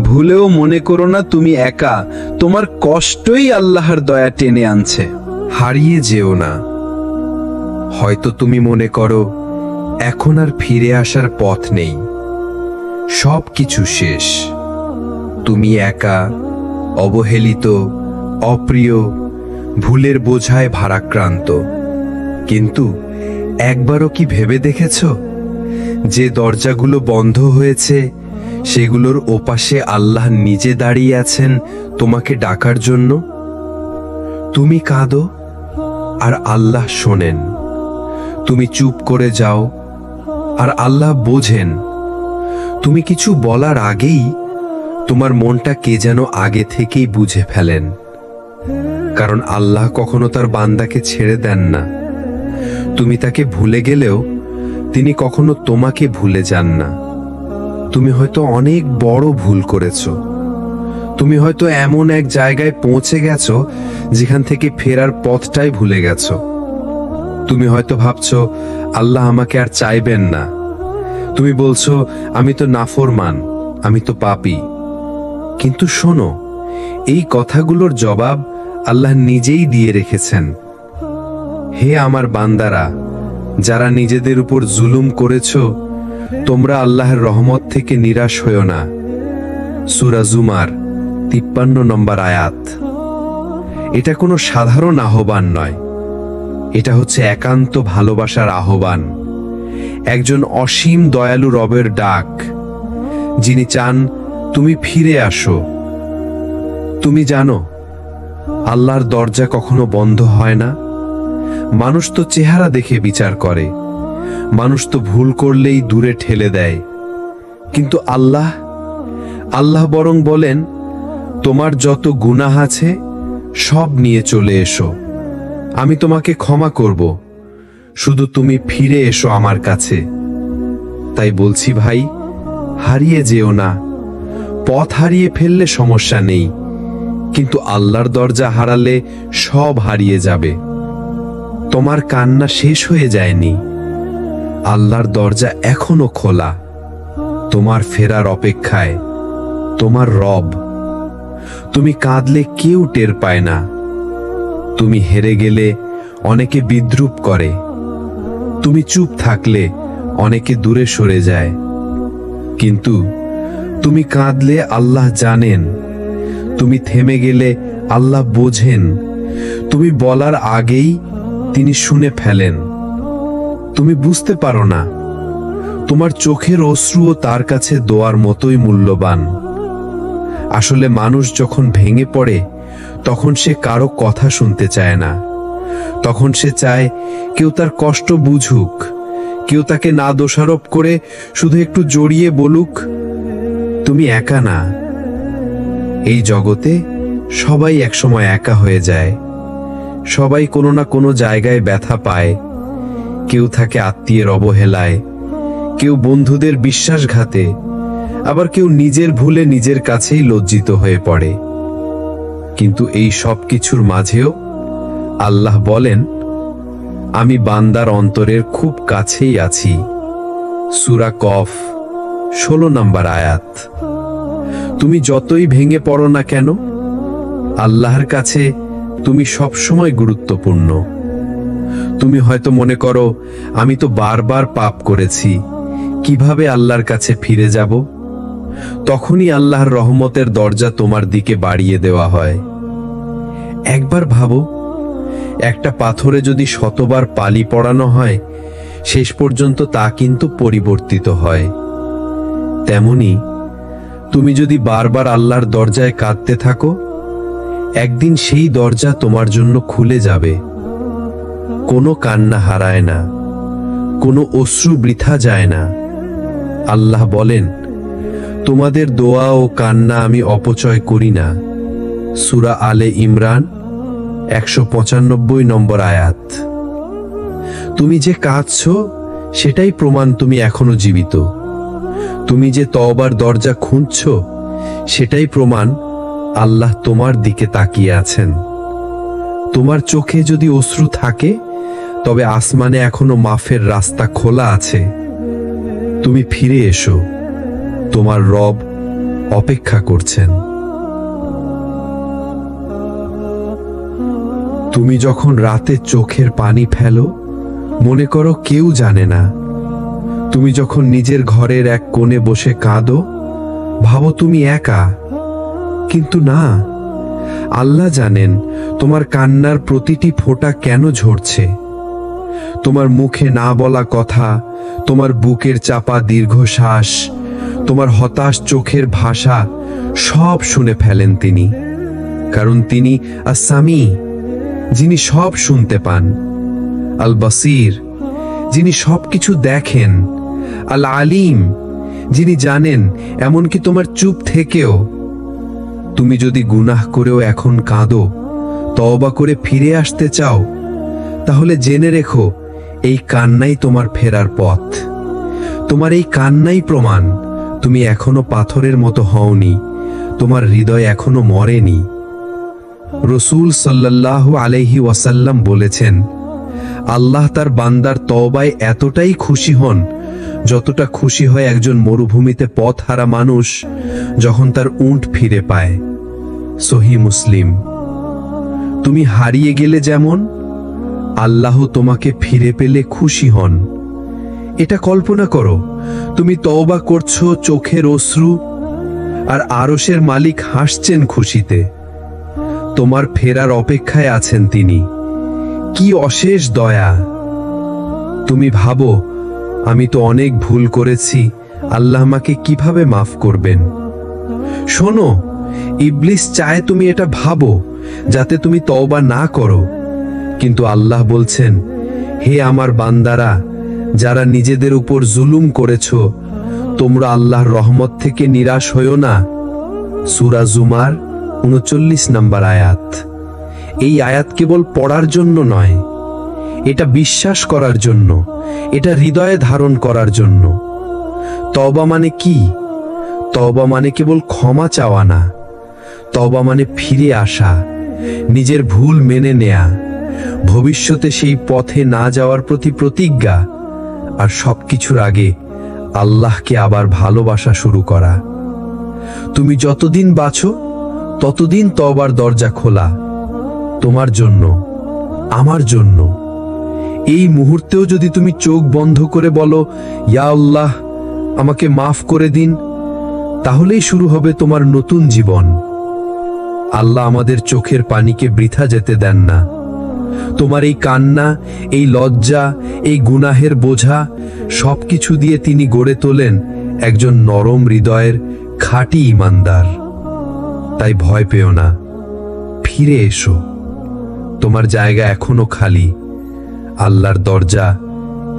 ভুলেও মনে করো না তুমি একা। তোমার কষ্টই আল্লাহর দয়া টেনে আনছে। হারিয়ে যেও না। হয়তো তুমি মনে করো এখন আর ফিরে আসার পথ নেই, সব কিছু শেষ, তুমি একা, অবহেলিত, অপ্রিয়, ভুলের বোঝায় ভারাক্রান্ত। কিন্তু একবারও কি ভেবে দেখেছ, যে দরজাগুলো বন্ধ হয়েছে সেগুলোর ওপাশে আল্লাহ নিজে দাঁড়িয়ে আছেন তোমাকে ডাকার জন্য? তুমি কাঁদো আর আল্লাহ শোনেন, তুমি চুপ করে যাও আর আল্লাহ বোঝেন। তুমি কিছু বলার আগেই তোমার মনটা কে যেন আগে থেকেই বুঝে ফেলেন, কারণ আল্লাহ কখনো তার বান্দাকে ছেড়ে দেন না। তুমি তাকে ভুলে গেলেও তিনি কখনো তোমাকে ভুলে যান না। তুমি হয়তো অনেক বড় ভুল করেছো, তুমি হয়তো এমন এক জায়গায় পৌঁছে গেছো যেখান থেকে ফেরার পথটাই ভুলে গেছো। তুমি হয়তো ভাবছো আল্লাহ আমাকে আর চাইবেন না। তুমি বলছো আমি তো নাফরমান, আমি তো পাপী। কিন্তু শোনো, এই কথাগুলোর জবাব আল্লাহ নিজেই দিয়ে রেখেছেন। হে আমার বান্দারা, যারা নিজেদের উপর জুলুম করেছো, তোমরা আল্লাহর রহমত থেকে নিরাশ হয়ো না। সূরা জুমার 53 নম্বর আয়াত। এটা কোনো সাধারণ আহ্বান নয়, এটা হচ্ছে একান্ত ভালোবাসার আহ্বান, একজন অসীম দয়ালু রবের ডাক, যিনি চান তুমি ফিরে আসো। তুমি জানো আল্লাহর দরজা কখনো বন্ধ হয় না। মানুষ তো চেহারা দেখে বিচার করে, মানুষ তো ভুল করলেই দূরে ঠেলে দেয়, কিন্তু আল্লাহ বরং বলেন, তোমার যত গুনাহ আছে সব নিয়ে চলে এসো, আমি তোমাকে ক্ষমা করব, শুধু তুমি ফিরে এসো আমার কাছে। তাই বলছি ভাই, হারিয়ে যেও না। পথ হারিয়ে ফেললে সমস্যা নেই, কিন্তু আল্লাহর দরজা হারালে সব হারিয়ে যাবে। তোমার কান্না শেষ হয়ে যায়নি, আল্লাহর দরজা এখনো খোলা। তোমার ফেরার অপেক্ষায় তোমার রব। তুমি কাঁদলে কেউ টের পায় না, তুমি হেরে গেলে অনেকে বিদ্রূপ করে, তুমি চুপ থাকলে অনেকে দূরে সরে যায়, কিন্তু তুমি কাঁদলে আল্লাহ জানেন, তুমি থেমে গেলে আল্লাহ বোঝেন, তুমি বলার আগেই তিনি শুনে ফেলেন। তুমি বুঝতে পারো না, তোমার চোখের অশ্রুও তার কাছে দোয়ার মতোই মূল্যবান। আসলে মানুষ যখন ভেঙে পড়ে তখন সে কারো কথা শুনতে চায় না, তখন সে চায় কেউ তার কষ্ট বুঝুক, কেউ তাকে না দোষারোপ করে শুধু একটু জড়িয়ে বলুক, তুমি একা না। এই জগতে সবাই একসময় একা হয়ে যায়, সবাই কোনো না কোনো জায়গায় ব্যথা পায়। কেউ থাকে আত্মীয়ের অবহেলায়, কেউ বন্ধুদের বিশ্বাসঘাতে, আবার কেউ নিজের ভুলে নিজের কাছেই লজ্জিত হয়ে পড়ে। কিন্তু এই সব কিছুর মাঝেও আল্লাহ বলেন, আমি বান্দার অন্তরের খুব কাছেই আছি। সূরা কফ 16 নম্বর আয়াত। তুমি যতই ভেঙে পড়ো না কেন, আল্লাহর কাছে তুমি সবসময় গুরুত্বপূর্ণ। তুমি হয়তো মনে করো, আমি তো বারবার পাপ করেছি, কিভাবে আল্লাহর কাছে ফিরে যাব? তখনই আল্লাহর রহমতের দরজা তোমার দিকে বাড়িয়ে দেওয়া হয়। একবার ভাবো, একটা পাথরে যদি শতবার পালি পড়ানো হয়, শেষ পর্যন্ত তা কিন্তু পরিবর্তিত হয়। তেমনি তুমি যদি বারবার আল্লাহর দরজায় কাঁদতে থাকো, একদিন সেই দরজা তোমার জন্য খুলে যাবে। কোনো কান্না হারায় না, কোনো অশ্রু বৃথা যায় না। আল্লাহ বলেন, তোমাদের দোয়া ও কান্না আমি অপচয় করি না। সূরা আলে ইমরান 195 নম্বর আয়াত। তুমি যে কাঁদছো, সেটাই প্রমাণ তুমি এখনো জীবিত। তুমি যে তওবার দরজা খুঁজছো, সেটাই প্রমাণ আল্লাহ তোমার দিকে তাকিয়ে আছেন। তোমার চোখে যদি অশ্রু থাকে, তবে আসমানে এখনো মাফের রাস্তা খোলা আছে। তুমি ফিরে এসো, তোমার রব অপেক্ষা করছেন। তুমি যখন রাতে চোখের পানি ফেলো, মনে করো কেউ জানে না। তুমি যখন নিজের ঘরের এক কোণে বসে কাঁদো, ভাবো তুমি একা। কিন্তু না, আল্লাহ জানেন তোমার কান্নার প্রতিটি ফোঁটা কেন ঝরছে। তোমার মুখে না বলা কথা, তোমার বুকের চাপা দীর্ঘশ্বাস, তোমার হতাশ চোখের ভাষা সব শুনে ফেলেন তিনি। কারণ তিনি আস-সামি, যিনি সব শুনতে পান, আল বাসির, যিনি সবকিছু দেখেন, আল আলিম, যিনি জানেন এমনকি তোমার চুপ থেকেও। তুমি যদি গুনাহ করেও এখন কাঁদো, তওবা করে ফিরে আসতে চাও, তাহলে জেনে রেখো, এই কান্নাই তোমার ফেরার পথ। তোমার এই কান্নাই প্রমাণ তুমি এখনো পাথরের মতো হওনি, তোমার হৃদয় এখনো মরেনি। রাসূল সাল্লাল্লাহু আলাইহি ওয়াসাল্লাম বলেছেন, আল্লাহ তার বান্দার তওবায় এতটাই খুশি হন, যতটা খুশি হয় একজন মরুভূমিতে পথ হারা মানুষ যখন তার উট ফিরে পায়। সহিহ মুসলিম। তুমি হারিয়ে গেলে যেমন, আল্লাহ তোমাকে ফিরে পেলে খুশি হন। এটা কল্পনা করো, তুমি তওবা করছো চোখের অশ্রু, আর আরশের মালিক হাসছেন খুশিতে। তোমার ফেরার অপেক্ষায় আছেন তিনি। কি অশেষ দয়া! তুমি ভাবো, আমি তো অনেক ভুল করেছি, আল্লাহ আমাকে কিভাবে মাফ করবেন? শোনো, ইবলিস চায় তুমি এটা ভাবো, যাতে তুমি তওবা না করো। কিন্তু আল্লাহ বলছেন, হে আমার বান্দারা, যারা নিজেদের উপর জুলুম করেছো, তোমরা আল্লাহর রহমত থেকে নিরাশ হইও না। সূরা জুমার 39 নম্বর আয়াত। এই আয়াত কেবল পড়ার জন্য নয়, এটা বিশ্বাস করার জন্য, এটা হৃদয়ে ধারণ করার জন্য। তওবা মানে কি? তওবা মানে কেবল ক্ষমা চাওয়া না। তওবা মানে ফিরে আসা, নিজের ভুল মেনে নেয়া, ভবিষ্যতে সেই পথে না যাওয়ার প্রতি প্রতিজ্ঞা, আর সবকিছুর আগে আল্লাহকে আবার ভালোবাসা শুরু করা। তুমি যতদিন বাঁচো, ততদিন তওবার দরজা খোলা, তোমার জন্য, আমার জন্য। এই মুহূর্তেও যদি তুমি চোখ বন্ধ করে বলো, ইয়া আল্লাহ, আমাকে মাফ করে দিন, তাহলেই শুরু হবে তোমার নতুন জীবন। আল্লাহ আমাদের চোখের পানিকে বৃথা যেতে দেন না। তোমার এই কান্না, এই লজ্জা, এই গুনাহের বোঝা সবকিছু দিয়ে তিনি গড়ে তোলেন একজন নরম হৃদয়ের খাঁটি ঈমানদার। তাই ভয় পেও না, ফিরে এসো। তোমার জায়গা এখনো খালি, আল্লাহর দরজা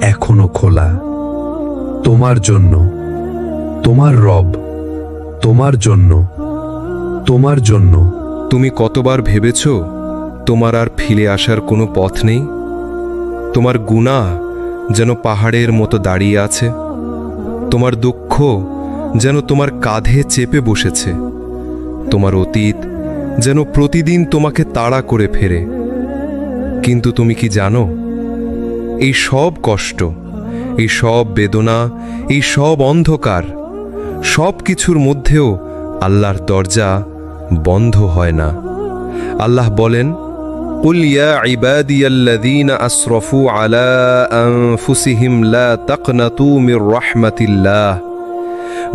এখনো খোলা। তোমার জন্য, তোমার রব, তোমার জন্য, তোমার জন্য। তুমি কতবার ভেবেছো তোমার আর ফিরে আসার কোনো পথ নেই? তোমার গুনাহ যেন পাহাড়ের মতো দাঁড়িয়ে আছে, তোমার দুঃখ যেন তোমার কাঁধে চেপে বসেছে, তোমার অতীত যেন প্রতিদিন তোমাকে তাড়া করে ফেরে। কিন্তু তুমি কি জানো, এই সব কষ্ট, এই সব বেদনা, এই সব অন্ধকার, সব কিছুর মধ্যেও আল্লাহর দরজা বন্ধ হয় না। আল্লাহ বলেন, قل يا عبادي الذين أسرفوا على أنفسهم لا تقنطوا من رحمة الله।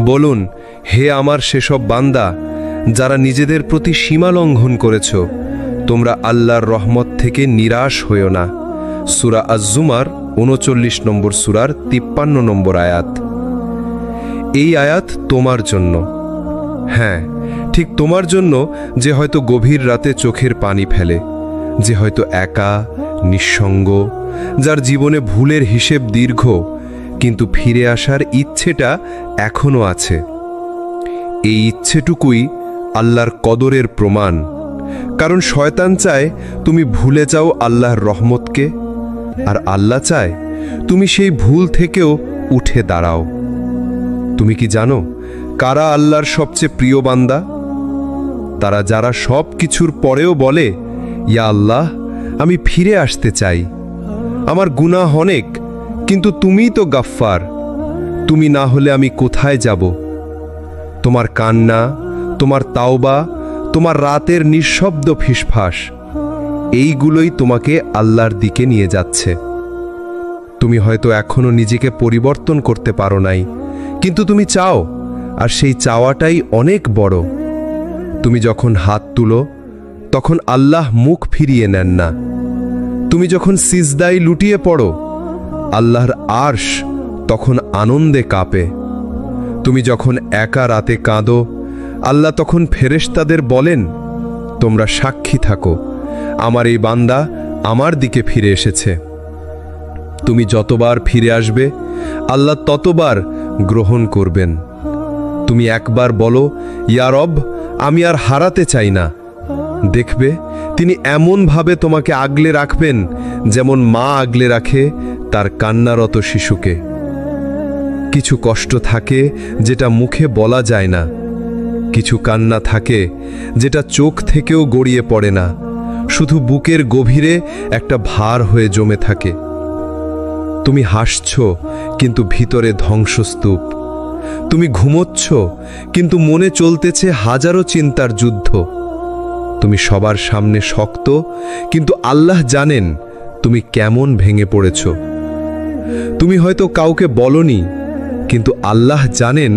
বলুন, হে আমার সেসব বান্দা যারা নিজেদের প্রতি সীমা লঙ্ঘন করেছ, তোমরা আল্লাহর রহমত থেকে নিরাশ হইও না। সূরা আজ-জুমার 39 নম্বর সূরার 53 নম্বর আয়াত। এই আয়াত তোমার জন্য, হ্যাঁ, ঠিক তোমার জন্য, যে হয়তো গভীর রাতে চোখের পানি ফেলে, যে হয়তো একা, নিঃসঙ্গ, যার জীবনে ভুলের হিসেব দীর্ঘ, কিন্তু ফিরে আসার ইচ্ছেটা এখনো আছে। এই ইচ্ছেটুকুই আল্লাহর কদরের প্রমাণ। কারণ শয়তান চায় তুমি ভুলে যাও আল্লাহর রহমতকে, আর আল্লাহ চায় তুমি সেই ভুল থেকেও উঠে দাঁড়াও। তুমি কি জানো কারা আল্লাহর সবচেয়ে প্রিয় বান্দা? তারা যারা সব কিছুর পরেও বলে, ইয়া আল্লাহ, আমি ফিরে আসতে চাই, আমার গুনাহ অনেক, কিন্তু তুমিই তো গাফফার, তুমি না হলে আমি কোথায় যাব? তোমার কান্না, তোমার তাওবা, তোমার রাতের নিঃশব্দ ফিসফাস, এইগুলোই তোমাকে আল্লাহর দিকে নিয়ে যাচ্ছে। তুমি হয়তো এখনো নিজেকে পরিবর্তন করতে পারো নাই, কিন্তু তুমি চাও, আর সেই চাওয়াটাই অনেক বড়। তুমি যখন হাত তুলো, তখন আল্লাহ মুখ ফিরিয়ে নেন না। তুমি যখন সিজদায় লুটিয়ে পড়ো, আল্লাহর আরশ তখন আনন্দে কাঁপে। তুমি যখন একা রাতে কাঁদো, আল্লাহ তখন ফেরেশতাদের বলেন, তোমরা সাক্ষী থাকো, আমার এই বান্দা আমার দিকে ফিরে এসেছে। তুমি যতবার ফিরে আসবে, আল্লাহ ততবার গ্রহণ করবেন। তুমি একবার বলো, ইয়া রব, আমি আর হারাতে চাই না, দেখবে তিনি এমনভাবে তোমাকে আগলে রাখবেন যেমন মা আগলে রাখে তার কান্নারত শিশুকে। কিছু কষ্ট থাকে যেটা মুখে বলা যায় না, কিছু কান্না থাকে যেটা চোখ থেকেও গড়িয়ে পড়ে না, শুধু বুকের গভীরে একটা ভার হয়ে জমে থাকে। তুমি হাসছ, কিন্তু ভিতরে ধ্বংসস্তূপ। তুমি ঘুমোচ্ছ, কিন্তু মনে চলতেছে হাজারো চিন্তার যুদ্ধ। তুমি সবার সামনে শক্ত, কিন্তু আল্লাহ জানেন তুমি কেমন ভেঙে পড়েছ। তুমি হয়তো কাউকে বলনি, কিন্তু আল্লাহ জানেন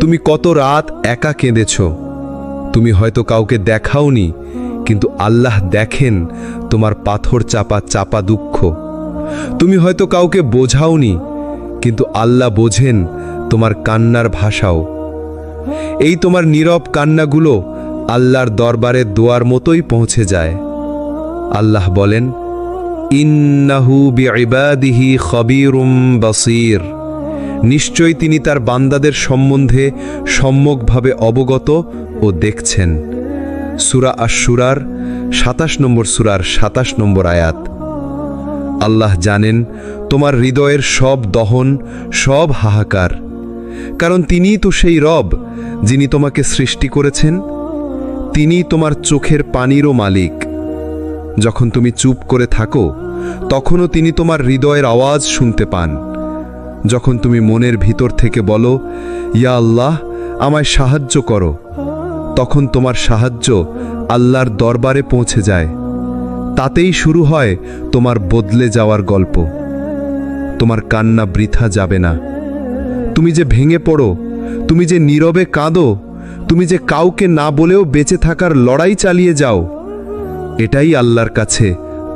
তুমি কত রাত একা কেঁদেছ। তুমি হয়তো কাউকে দেখাওনি, কিন্তু আল্লাহ দেখেন তোমার পাথর চাপা চাপা দুঃখ। তুমি হয়তো কাউকে বোঝাওনি, কিন্তু আল্লাহ বোঝেন তোমার কান্নার ভাষাও। এই তোমার নীরব কান্নাগুলো আল্লাহর দরবারে দোয়ার মতোই পৌঁছে যায়। আল্লাহ বলেন, ইন্নাহু বিইবাদিহি খবীরুম বাসীর। নিশ্চয়ই তিনি তার বান্দাদের সম্বন্ধে সম্যকভাবে অবগত ও দেখছেন। সূরা আশ-শুরার 27 নম্বর সূরার 27 নম্বর আয়াত। আল্লাহ জানেন তোমার হৃদয়ের সব দহন, সব হাহাকার, কারণ তিনিই তো সেই রব যিনি তোমাকে সৃষ্টি করেছেন। তিনিই তোমার চোখের পানিরও মালিক। যখন তুমি চুপ করে থাকো, তখনও তিনি তোমার হৃদয়ের আওয়াজ শুনতে পান। যখন তুমি মনের ভিতর থেকে বলো, ইয়া আল্লাহ, আমায় সাহায্য করো, তখন তোমার সাহায্য আল্লাহর দরবারে পৌঁছে যায়। তাতেই শুরু হয় তোমার বদলে যাওয়ার গল্প। তোমার কান্না বৃথা যাবে না। তুমি যে ভেঙে পড়ো, তুমি যে নীরবে কাঁদো, তুমি যে কাউকে না বলেও বেঁচে থাকার লড়াই চালিয়ে যাও, এটাই আল্লাহর কাছে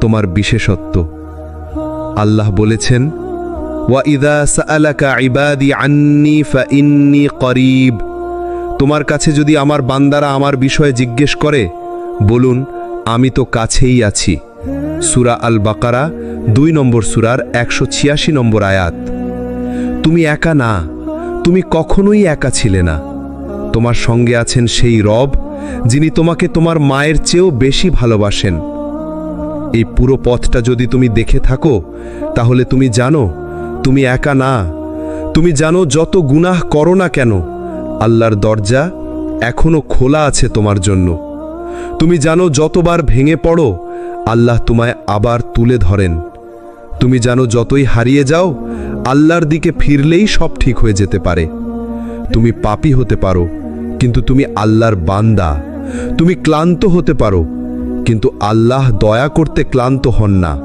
তোমার বিশেষত্ব। আল্লাহ বলেছেন, ওয়া ইযা সাআলাকা ইবাদি আন্নী ফাইন্নী করিব। তোমার কাছে যদি আমার বান্দারা আমার বিষয়ে জিজ্ঞেস করে, বলুন, আমি তো কাছেই আছি। সূরা আল বাকারা 2 নম্বর সূরার 186 নম্বর আয়াত। তুমি একা না, তুমি কখনোই একা ছিলে না। তোমার সঙ্গে আছেন সেই রব যিনি তোমাকে তোমার মায়ের চেয়েও বেশি ভালোবাসেন। এই পুরো পথটা যদি তুমি দেখে থাকো তাহলে তুমি জানো তুমি একা না। তুমি জানো যত গুনাহ করো না কেন, আল্লাহর দরজা এখনো খোলা আছে তোমার জন্য। তুমি জানো যতবার ভেঙে পড়ো আল্লাহ তোমায় আবার তুলে ধরেন। তুমি জানো যতই হারিয়ে যাও আল্লাহর দিকে ফিরলেই সব ঠিক হয়ে যেতে পারে। তুমি পাপী হতে পারো কিন্তু তুমি আল্লাহর বান্দা। তুমি ক্লান্ত হতে পারো কিন্তু আল্লাহ দয়া করতে ক্লান্ত হন না।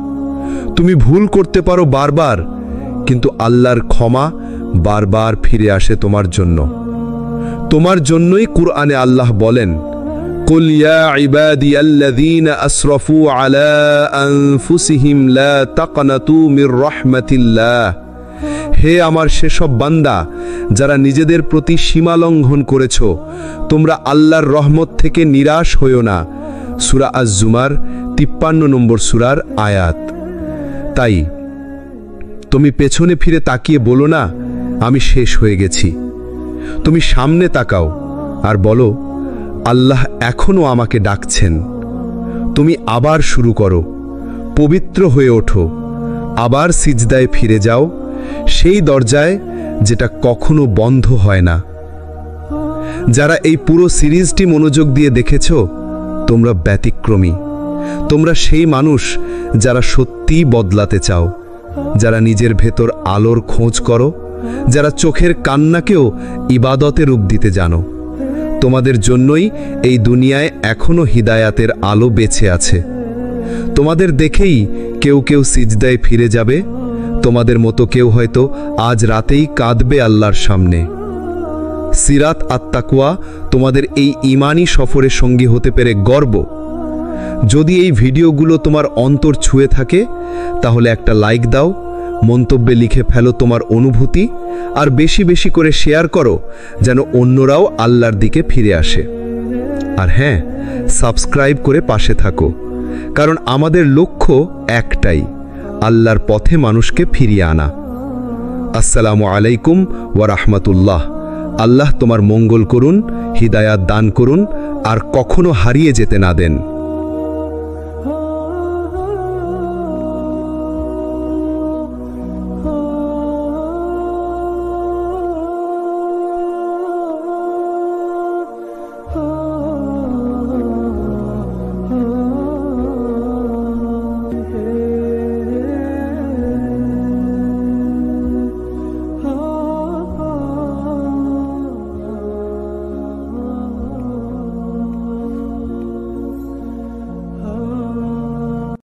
তুমি ভুল করতে পারো বারবার কিন্তু আল্লাহর ক্ষমা বারবার ফিরে আসে তোমার জন্য। তোমার জন্যই কুরআনে আল্লাহ বলেন, কুল ইয়া ইবাদিয়াল্লাযীনা আসরাফু আলা আনফুসিহিম লা তাকনাতু মির রাহমাতিল্লাহ। হে আমার সেসব বান্দা যারা নিজেদের প্রতি সীমা লঙ্ঘন করেছ, তোমরা আল্লাহর রহমত থেকে নিরাশ হইও না। সূরা আজ-জুমার 53 নম্বর সূরার আয়াত। তাই তুমি পেছনে ফিরে তাকিয়ে বলো না আমি শেষ হয়ে গেছি। তুমি সামনে তাকাও আর বলো আল্লাহ এখনো আমাকে ডাকছেন। তুমি আবার শুরু করো, পবিত্র হয়ে ওঠো, আবার সিজদায় ফিরে যাও, সেই দরজায় যেটা কখনো বন্ধ হয় না। যারা এই পুরো সিরিজটি মনোযোগ দিয়ে দেখেছ তোমরা ব্যতিক্রমী। তোমরা সেই মানুষ যারা সত্যিই বদলাতে চাও, যারা নিজের ভেতর আলোর খোঁজ করো, যারা চোখের কান্নাকেও ইবাদতে রূপ দিতে জানো। তোমাদের জন্যই এই দুনিয়ায় এখনো হিদায়াতের আলো বেঁচে আছে। তোমাদের দেখেই কেউ কেউ সিজদায় ফিরে যাবে, তোমাদের মতো কেউ হয়তো আজ রাতেই কাঁদবে আল্লাহর সামনে। সিরাত আত-তাকওয়া তোমাদের এই ঈমানি সফরের সঙ্গী হতে পেরে গর্ব। যদি এই ভিডিওগুলো তোমার অন্তর ছুঁয়ে থাকে তাহলে একটা লাইক দাও, মন্তব্যে লিখে ফেলো তোমার অনুভূতি, আর বেশি বেশি করে শেয়ার করো যেন অন্যরাও আল্লাহর দিকে ফিরে আসে। আর হ্যাঁ, সাবস্ক্রাইব করে পাশে থাকো, কারণ আমাদের লক্ষ্য একটাই, আল্লাহর পথে মানুষকে ফিরিয়ে আনা। আসসালামু আলাইকুম ওয়া রাহমাতুল্লাহ। আল্লাহ তোমার মঙ্গল করুন, হিদায়াত দান করুন, আর কখনো হারিয়ে যেতে না দেন।